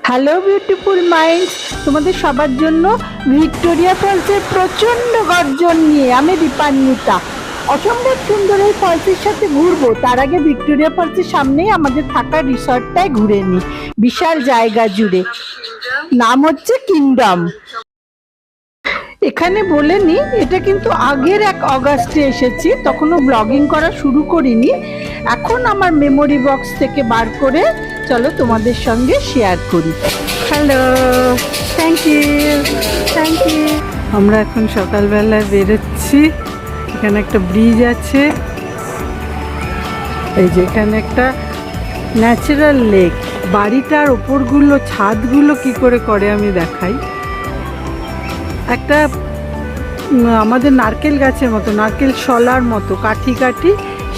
Hello beautiful minds, তোমাদের সবার জন্য ভিক্টোরিয়া ফলসের প্রচণ্ড গর্জন নিয়ে আমি দীপান্বিতা অসম্ভব সুন্দর এই ফলসের সাথে ঘুরবো। তার আগে ভিক্টোরিয়া ফলসের সামনেই আমাদের থাকার রিসর্টটায় ঘুরে নিই। বিশাল জায়গা জুড়ে, নাম হচ্ছে কিংডম। এখানে বলে নি, এটা কিন্তু আগের 1 অগাস্টে এসেছি, তখনও ব্লগিং করা শুরু করিনি। এখন আমার মেমোরি বক্স থেকে বার করে চলো তোমাদের সঙ্গে শেয়ার করি। Hello, thank you thank you. আমরা এখন সকালবেলায় বেরোচ্ছি। এখানে একটা ব্রিজ আছে, এই যে এখানে একটা ন্যাচারাল লেক। বাড়িটার ওপরগুলো ছাদগুলো কি করে আমি দেখাই। একটা আমাদের নারকেল গাছের মতো, নারকেল শলার মতো কাঠি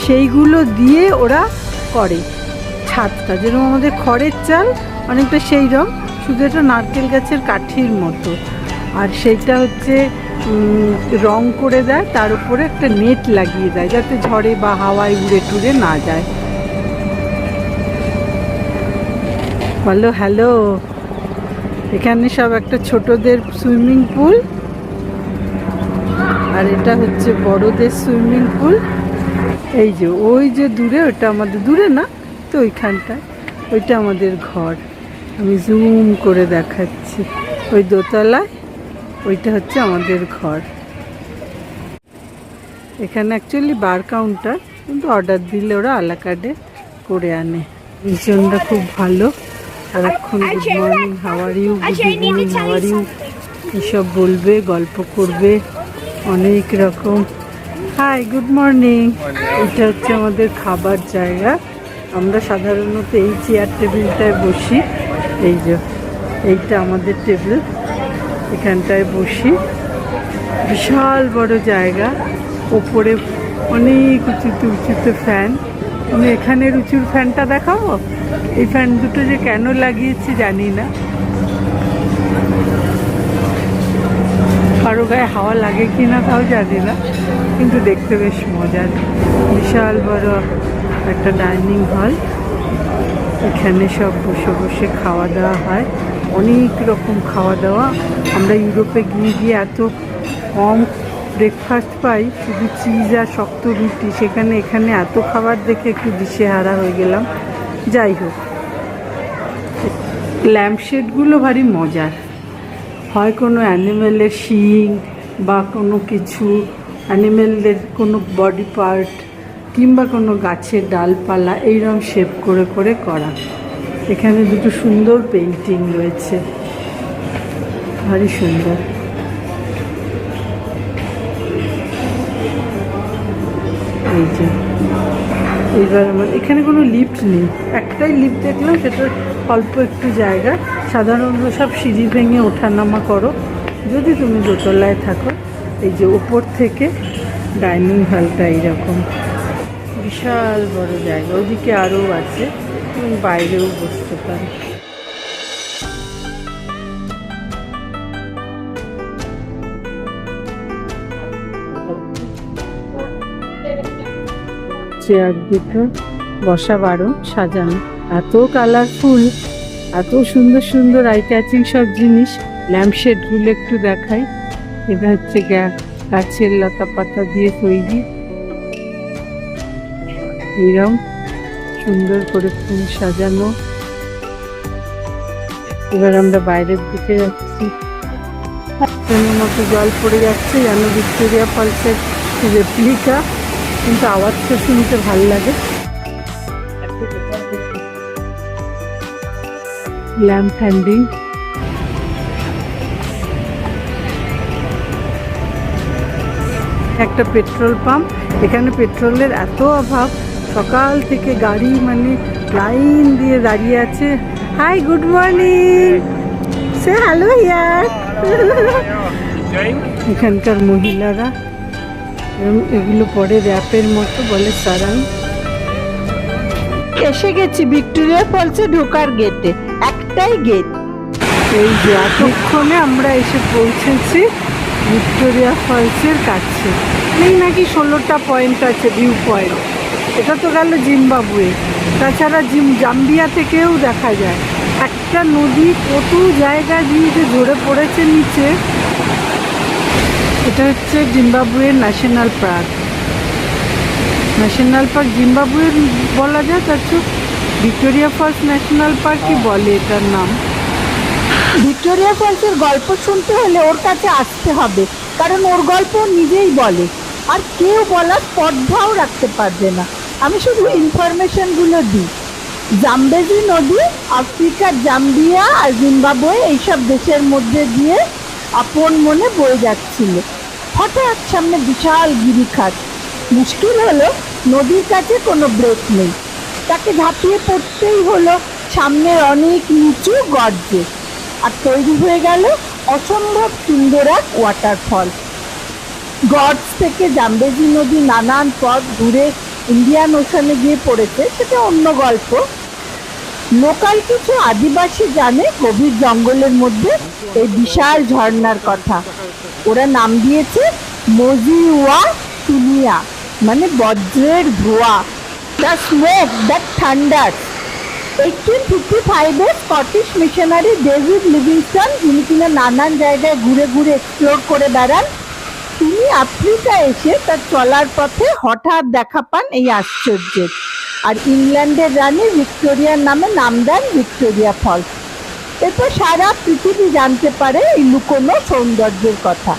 সেইগুলো দিয়ে ওরা করে ছাদটা, যেরকম আমাদের খড়ের চাল অনেকটা সেই রকম, শুধু এটা নারকেল গাছের কাঠির মতো। আর সেইটা হচ্ছে রং করে দেয়, তার উপরে একটা নেট লাগিয়ে দেয় যাতে ঝড়ে বা হাওয়ায় উড়ে টুড়ে না যায়। বলো হ্যালো। এখানে সব একটা ছোটদের সুইমিং পুল, আর এটা হচ্ছে বড়দের সুইমিং পুল। এই যে ওই যে দূরে, ওটা আমাদের দূরে না তো, ওইখানটায় ওইটা আমাদের ঘর। আমি জুম করে দেখাচ্ছি, ওই দোতলায় ওইটা হচ্ছে আমাদের ঘর। এখানে অ্যাকচুয়ালি বার কাউন্টার, কিন্তু অর্ডার দিলে ওরা আলা কার্ডে করে আনে। ভীষণটা খুব ভালো, সারাক্ষণ good morning, how are you, good evening, how are you এসব বলবে, গল্প করবে অনেক রকম। Hi, good morning. এটা হচ্ছে আমাদের খাবার জায়গা। আমরা সাধারণত এই চেয়ার টেবিলটায় বসি। এই যে এইটা আমাদের টেবিল, এখানটায় বসি। বিশাল বড় জায়গা, ওপরে অনেক উঁচুতে ফ্যান। আমি এখানের উঁচুর ফ্যানটা দেখাবো। এই ফ্যান দুটো যে কেন লাগিয়েছি জানি না, কারো গায়ে হাওয়া লাগে কি না তাও জানি না, কিন্তু দেখতে বেশ মজার। বিশাল বড় একটা ডাইনিং হল, এখানে সব বসে বসে খাওয়া দাওয়া হয়, অনেক রকম খাওয়া দাওয়া। আমরা ইউরোপে গিয়ে এত কম ব্রেকফাস্ট পাই, শুধু চিজ আর শক্ত রুটি, সেখানে এখানে এত খাবার দেখে একটু দিশেহারা হয়ে গেলাম। যাই হোক, ল্যাম্পশেডগুলো ভারী মজার হয়, কোনো অ্যানিমেলের শিং বা কোনো কিছু অ্যানিমেলদের কোনো বডি পার্ট কিংবা কোনো গাছের ডালপালা এইরকম শেপ করে করা। এখানে দুটো সুন্দর পেন্টিং রয়েছে, ভারী সুন্দর। এই যে এইবার আমার এখানে কোনো লিফট নেই, একটাই লিফট দেখলাম, সেটা অল্প একটু জায়গা। সাধারণত সব সিঁড়ি ভেঙে ওঠানামা করো যদি তুমি দোতলায় থাকো। এই যে ওপর থেকে ডাইনিং হলটা এইরকম বিশাল বড় জায়গা, ওদিকে আরও আছে, এবং বাইরেও বসতে পারে। চেয়ার দুটো বসা বারণ সাজানো, এত কালারফুল, এত সুন্দর সুন্দর আই ক্যাচিং সব জিনিস। ল্যাম্পশেডগুলো একটু দেখাই। এটা হচ্ছে গাছের লতা পাতা দিয়ে তৈরি, এইরকম সুন্দর করে ফুল সাজানো। এবার আমরা বাইরের দিকে যাচ্ছি, মতো জল পড়ে যাচ্ছে, যেন ভিক্টোরিয়া ফলসের রেপ্লিকা, কিন্তু আওয়াজটা শুনতে ভাল লাগে। ল্যাম্প হ্যান্ডিং, একটা পেট্রোল পাম্প। এখানে পেট্রোলের এত অভাব, সকাল থেকে গাড়ি মানে লাইন দিয়ে দাঁড়িয়ে আছে। হাই, গুড মর্নিং, সে হ্যালো ইয়ার। এখানকার মহিলারা এগুলো পরে র্যাপের মতো বলে সারাং। এসে গেছি ভিক্টোরিয়া ফলসে ঢোকার গেটে, একটাই গেট। এই যে এতক্ষণে আমরা এসে পৌঁছেছি ভিক্টোরিয়া ফলসের কাছে। এই নাকি 16টা পয়েন্ট আছে, ভিউ পয়েন্ট। এটা তো গেল জিম্বাবুয়ে। তাছাড়া জাম্বিয়া থেকেও দেখা যায় একটা নদী কত জায়গা দিয়ে যে ঝরে পড়েছে নিচে। এটা হচ্ছে জিম্বাবুয়ের ন্যাশনাল পার্ক। ন্যাশনাল পার্ক জিম্বাবুয়ের বলা যায়, তার ভিক্টোরিয়া ফলস ন্যাশনাল পার্কই বলে এটার নাম। ভিক্টোরিয়া ফলসের গল্প শুনতে হলে ওর কাছে আসতে হবে, কারণ ওর গল্প নিজেই বলে, আর কেউ বলার স্পর্ধাও রাখতে পারবে না। আমি শুধু ইনফরমেশনগুলো দিই। জাম্বেজি নদী আফ্রিকার জাম্বিয়া আর জিম্বাবুয়ে এইসব দেশের মধ্যে দিয়ে আপন মনে বয়ে যাচ্ছিল। হঠাৎ সামনে বিশাল গিরিখাত। মুশকিল হলো নদীর কাছে কোনো ব্রেক নেই, তাকে ঝাঁপিয়ে পড়তেই হলো সামনের অনেক নিচু গর্জে, আর তৈরি হয়ে গেল অসম্ভব সুন্দর এক ওয়াটারফল। গর্জ থেকে জাম্বেজি নদী নানান পথ ঘুরে ইন্ডিয়ান ওশানে গিয়ে পড়েছে, সেটা অন্য গল্প। লোকাল কিছু আদিবাসী জানে গভীর জঙ্গলের মধ্যে এই বিশাল ঝর্ণার কথা। ওরা নাম দিয়েছে মজিওয়া তুনিয়া, মানে বজ্রের ধোঁয়া, দ্য স্মোক দ্যাট থান্ডার্স। 1855-এ স্কটিশ মিশনারি ডেভিড লিভিংস্টন, যিনি কিনা নানান জায়গায় ঘুরে ঘুরে এক্সপ্লোর করে বেড়ান, তিনি আফ্রিকা এসে তার চলার পথে হঠাৎ দেখা পান এই আশ্চর্যের, আর ইংল্যান্ডের রানী ভিক্টোরিয়ার নামে নাম দেন ভিক্টোরিয়া ফলস। এরপর সারা পৃথিবী জানতে পারে এই লুকোনো সৌন্দর্যের কথা।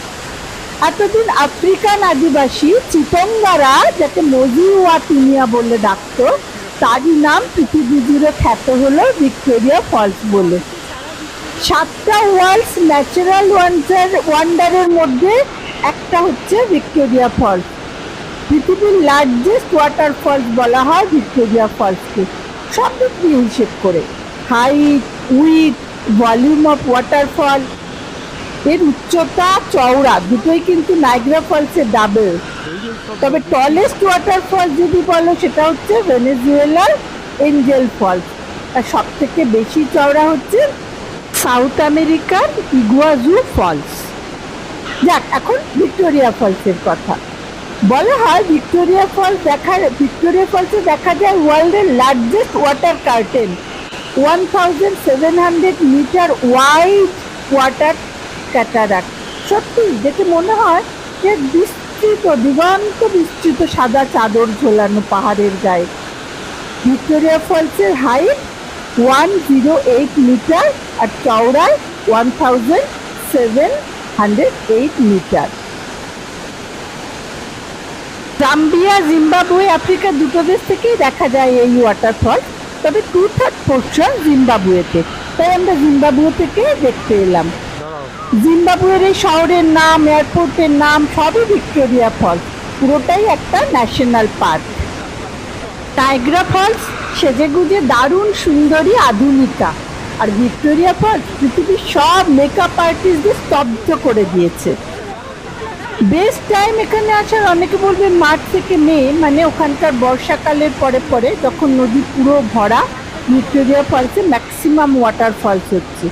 এতদিন আফ্রিকান আদিবাসী চিতঙ্গারা, যাকে মজিওয়া তুনিয়া বলে ডাকত, তারই নাম পৃথিবী জুড়ে খ্যাত হলো ভিক্টোরিয়া ফলস বলে। 7টা ওয়ার্ল্ডস ন্যাচারাল ওয়ান্ডারের মধ্যে একটা হচ্ছে ভিক্টোরিয়া ফলস। পৃথিবীর লার্জেস্ট ওয়াটারফলস বলা হয় ভিক্টোরিয়া ফলসকে, সব দিক দিয়ে হিসেব করে। Height, with, volume of waterfall, এর উচ্চতা, চওড়া দুটোই কিন্তু নায়াগ্রা ফলসের ডাবল। তবে টলেস্ট ওয়াটারফল যদি বলো সেটা হচ্ছে ভেনেজুয়েলার এঞ্জেল ফলস, আর সব থেকে বেশি চওড়া হচ্ছে সাউথ আমেরিকার ইগুয়াজু ফলস। যাক, এখন ভিক্টোরিয়া ফলসের কথা। বলা হয় ভিক্টোরিয়া ফলসে দেখা যায় ওয়ার্ল্ডের largest water curtain, 1700 metre wide water cataract. সত্যি দেখে মনে হয় যে দিগন্ত বিস্তৃত সাদা চাদর ঝোলানো পাহাড়ের গায়ে। ভিক্টোরিয়া ফলসের হাইট 108 মিটার আর চওড়ায় 1708 মিটার। জাম্বিয়া, জিম্বাবুয়ে, আফ্রিকা দুটো দেশ থেকেই দেখা যায় এই ওয়াটারফল, তবে 2/3 পোর্শন জিম্বাবুয়েতে, তাই আমরা জিম্বাবুয়ে থেকে দেখতে এলাম। জিম্বাবুয়ের এই শহরের নাম, এয়ারপোর্টের নাম সবই ভিক্টোরিয়া ফলস, পুরোটাই একটা ন্যাশনাল পার্ক। নায়াগ্রা ফলস সেজেগুজে দারুণ সুন্দরী আধুনিকা, আর ভিক্টোরিয়া ফলস পৃথিবীর সব মেকআপ আর্টিস্টদের স্তব্ধ করে দিয়েছে। বেস্ট টাইম এখানে আসার অনেকে বলবে মার্চ থেকে মে, মানে ওখানকার বর্ষাকালের পরে পরে যখন নদী পুরো ভরা, ভিক্টোরিয়া ফলসে ম্যাক্সিমাম ওয়াটারফলস হচ্ছে।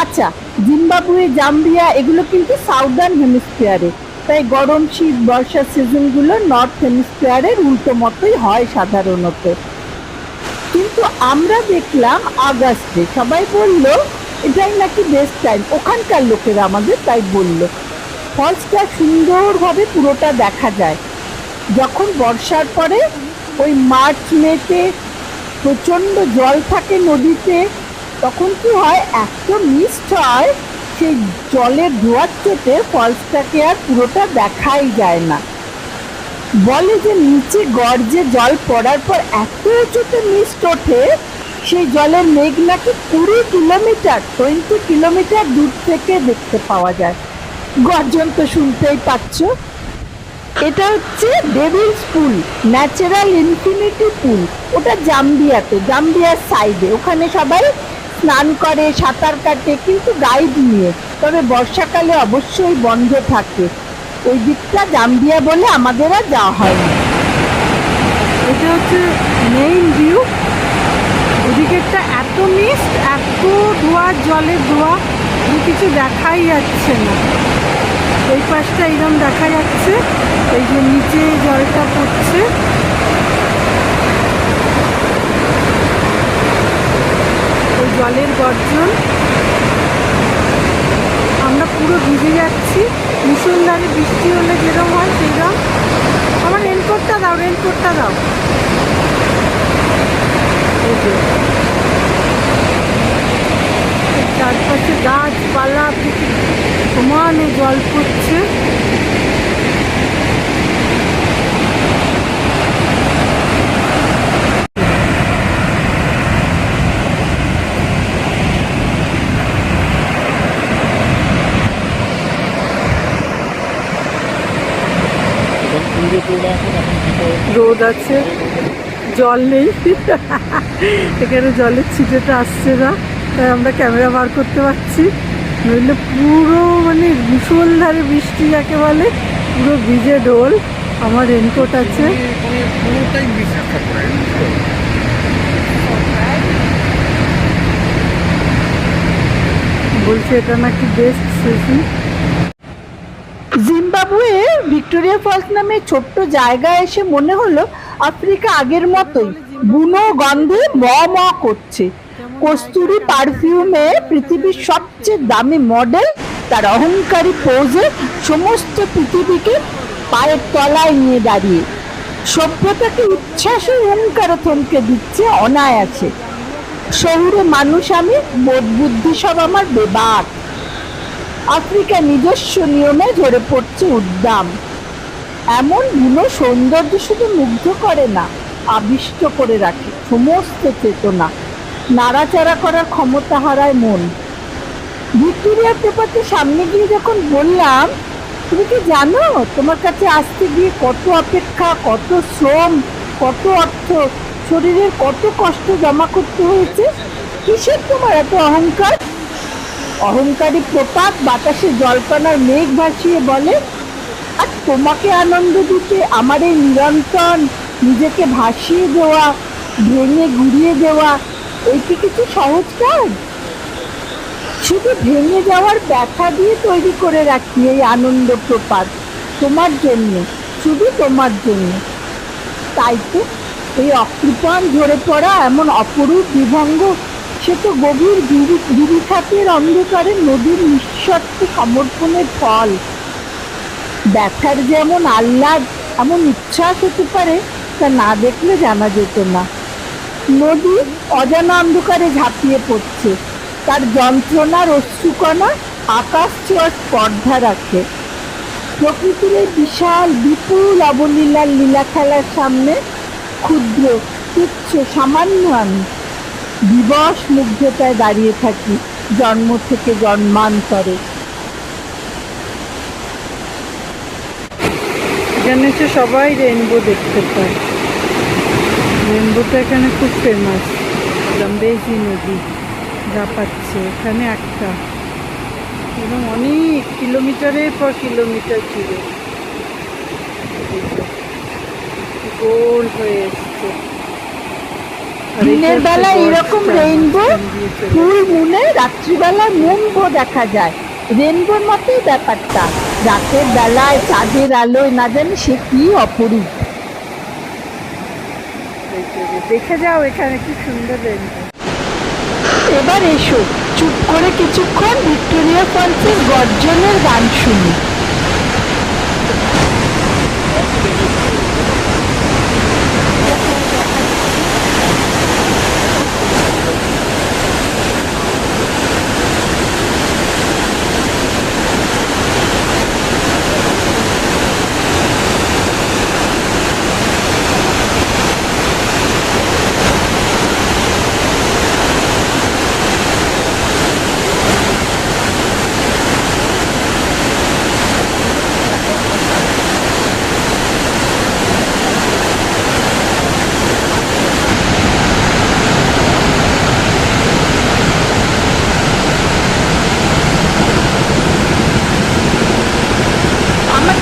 আচ্ছা, জিম্বাবুয়ে, জাম্বিয়া এগুলো কিন্তু সাউদার্ন হেমিস্ফিয়ারে, তাই গরম, শীত, বর্ষার সিজনগুলো নর্থ হেমিস্ফিয়ারের উল্টো মতোই হয় সাধারণত। কিন্তু আমরা দেখলাম আগস্টে, সবাই বলল এটাই নাকি বেস্ট টাইম, ওখানকার লোকেরা আমাদের তাই বলল। ফলসটা সুন্দরভাবে পুরোটা দেখা যায়। যখন বর্ষার পরে ওই মার্চ মেতে প্রচণ্ড জল থাকে নদীতে, তখন কি হয়, এত মিস্ট হয়, সেই জলের ধোয়ার চোটে ফলসটাকে আর পুরোটা দেখাই যায় না। বলে যে নিচে গর্জে জল পড়ার পর এত উঁচুতে মিস্ট ওঠে, সেই জলের মেঘ নাকি 20 কিলোমিটার দূর থেকে দেখতে পাওয়া যায়। গর্জন তো শুনতেই পাচ্ছ। এটা হচ্ছে ডেভিলস পুল, ন্যাচারাল ইনফিনিটি পুল। ওটা জাম্বিয়ার সাইডে, ওখানে সবাই স্নান করে, সাঁতার কাটে, কিন্তু গাইড নিয়ে। তবে বর্ষাকালে অবশ্যই বন্ধ থাকে। ওই দিকটা জাম্বিয়া বলে আমাদের আর যাওয়া হয়নি। এটা হচ্ছে মেইন ভিউ। ওদিকেরটা এত মিস্ট, এত ধোয়া, জলের ধোয়া, কিছু দেখাই যাচ্ছে না। এই পাশটা এরকম দেখা যাচ্ছে, এই যে নিচে জলটা পড়ছে। ওই জলের গর্জন, আমরা পুরো ভিজে যাচ্ছি। মুষলধারে বৃষ্টি হলে যেরকম হয় সেইরকম। আমার রেনকোটটা দাও, রেনকোটটা দাও। এই যে চারপাশে গাছপালা থেকে সমানে জল পড়ছে। রোদ আছে, জল নেই। এখানে জলের ছিটেটা আসছে না, তাই আমরা ক্যামেরা বার করতে পারছি। নইলে পুরো মানে মুষলধারে বৃষ্টি যাকে বলে, পুরো ভিজে ঢোল। আমার রেনকোট আছে। বলছে এটা নাকি best season. Zimbabwe Victoria false নামে ছোট্ট জায়গায় এসে মনে হলো আফ্রিকা আগের মতোই বুনো গন্ধে ম ম করছে। কস্তুরি পারফিউমে পৃথিবীর সবচেয়ে দামি মডেল তার অহংকারী পোজে সমস্ত পৃথিবীকে পায়ের তলায় নিয়ে দাঁড়িয়ে সভ্যতাকে উচ্ছ্বাসের হুঙ্কারে থমকে দিচ্ছে অনায়াসে। শহুরে মানুষ আমি, বোধ বুদ্ধি সব আমার বেবাক। আফ্রিকা নিজস্ব নিয়মে ঝরে পড়ছে উদ্দাম। এমন বুনো সৌন্দর্য শুধু মুগ্ধ করে না, আবিষ্ট করে রাখে সমস্ত চেতনা। নাড়াচাড়া করার ক্ষমতা হারায় মন। ভিক্টোরিয়া পেপারতে সামনে গিয়ে যখন বললাম, তুমি কি জানো তোমার কাছে আসতে গিয়ে কত অপেক্ষা, কত শ্রম, কত অর্থ, শরীরের কত কষ্ট জমা করতে হয়েছে? কিসের তোমার এত অহংকার? অহংকারী প্রপাত বাতাসে জলকণার মেঘ ভাসিয়ে বলে, আর তোমাকে আনন্দ দিতে আমার এই নিরন্তর নিজেকে ভাসিয়ে দেওয়া, ভেঙে গুড়িয়ে দেওয়া, এই কি কিছু সহজ কাজ? শুধু ভেঙে যাওয়ার ব্যথা দিয়ে তৈরি করে রাখি এই আনন্দ প্রপাত, তোমার জন্য, শুধু তোমার জন্য। তাই তো এই অকৃপণ ঝরে পড়া এমন অপরূপ বিভঙ্গ, সে তো গভীর গিরিখাতের অন্ধকারে নদীর নিঃশর্ত সমর্পণের ফল। ব্যথার যেমন আহ্লাদ, এমন উচ্ছ্বাস হতে পারে তা না দেখলে জানা যেত না। নদী অজানা অন্ধকারে ঝাঁপিয়ে পড়ছে, তার যন্ত্রণার অশ্রুকণা আকাশ ছোঁয়ার স্পর্ধা রাখে। প্রকৃতির এই বিশাল বিপুল অবলীলার লীলা খেলার সামনে ক্ষুদ্র, তুচ্ছ, সামান্য আমি দিবস মুগ্ধতায় দাঁড়িয়ে থাকি জন্ম থেকে জন্মান্তরে। এখানে এসে সবাই রেনবো দেখতে পায়। রেনবোটা এখানে খুব ফেমাস। জাম্বেজি নদী যা পাচ্ছে এখানে একটা, এবং অনেক কিলোমিটারের পর কিলোমিটার জুড়ে গোল হয়ে এসছে। দিনের বেলা এরকম রেইনবো, ফুল মুনে রাত্রিবেলা মুনবো দেখা যায়। রেনবোর মতোই ব্যাপারটা, রাতের বেলায় চাঁদের আলোয় না জানি সে কি অপরূপ। দেখে যাও এখানে কি সুন্দর রেনবো। এবার এসো চুপ করে কিছুক্ষণ ভিক্টোরিয়া ফলসের গর্জনের গান শুনি।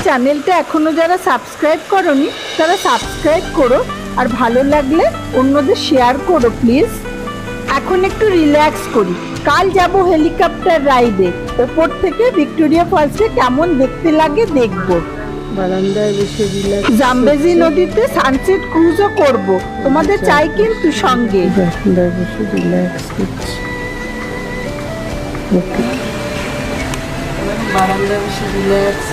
চ্যানেলটা এখনো যারা সাবস্ক্রাইব করোনি তারা সাবস্ক্রাইব করো, আর ভালো লাগলে অন্যদের শেয়ার করো প্লিজ। এখন একটু রিল্যাক্স করি, কাল যাব হেলিকপ্টার রাইডে, ওপর থেকে ভিক্টোরিয়া ফলসে কেমন দেখতে লাগে দেখবো। বারান্দায় বসে রিল্যাক্স, জাম্বেজি নদীতে সানসেট ক্রুজও করব, তোমাদের চাই কিন্তু সঙ্গে। বারান্দায় বসে রিল্যাক্স করছি। ওকে, বারান্দায় বসে রিল্যাক্স।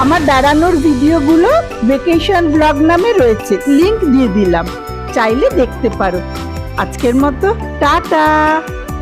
আমার বেড়ানোর ভিডিওগুলো ভেকেশন ব্লগ নামে রয়েছে, লিংক দিয়ে দিলাম, চাইলে দেখতে পারো। আজকের মতো টাটা।